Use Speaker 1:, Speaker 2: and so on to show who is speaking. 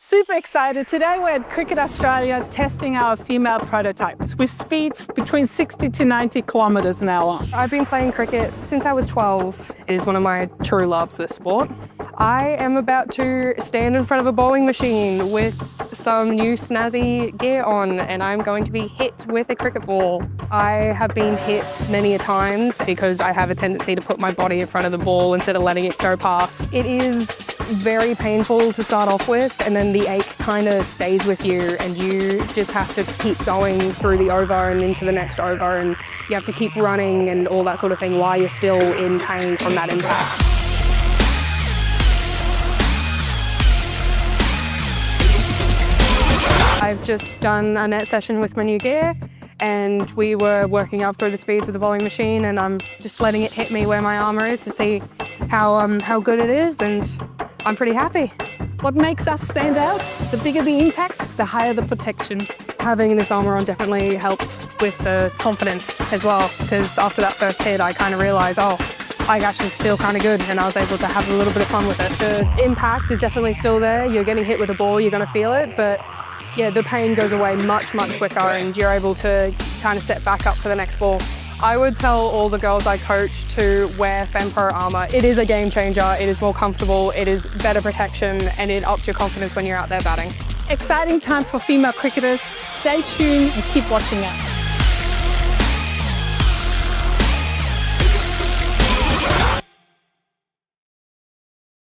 Speaker 1: Super excited. Today we're at Cricket Australia testing our female prototypes with speeds between 60 to 90 kilometres an hour.
Speaker 2: I've been playing cricket since I was 12. It is one of my true loves, this sport. I am about to stand in front of a bowling machine with some new snazzy gear on, and I'm going to be hit with a cricket ball. I have been hit many a times because I have a tendency to put my body in front of the ball instead of letting it go past. It is very painful to start off with, and then the ache kind of stays with you, and you just have to keep going through the over and into the next over, and you have to keep running and all that sort of thing while you're still in pain from that impact. I've just done a net session with my new gear, and we were working up through the speeds of the bowling machine, and I'm just letting it hit me where my Armour is to see how good it is, and I'm pretty happy.
Speaker 1: What makes us stand out? The bigger the impact, the higher the protection.
Speaker 2: Having this Armour on definitely helped with the confidence as well, because after that first hit I kind of realised, oh, I actually feel kind of good, and I was able to have a little bit of fun with it. The impact is definitely still there. You're getting hit with a ball, you're going to feel it, but yeah, the pain goes away much quicker, and you're able to kind of set back up for the next ball. I would tell all the girls I coach to wear Fempro Armour. It is a game changer, it is more comfortable, it is better protection, and it ups your confidence when you're out there batting.
Speaker 1: Exciting time for female cricketers. Stay tuned and keep watching us.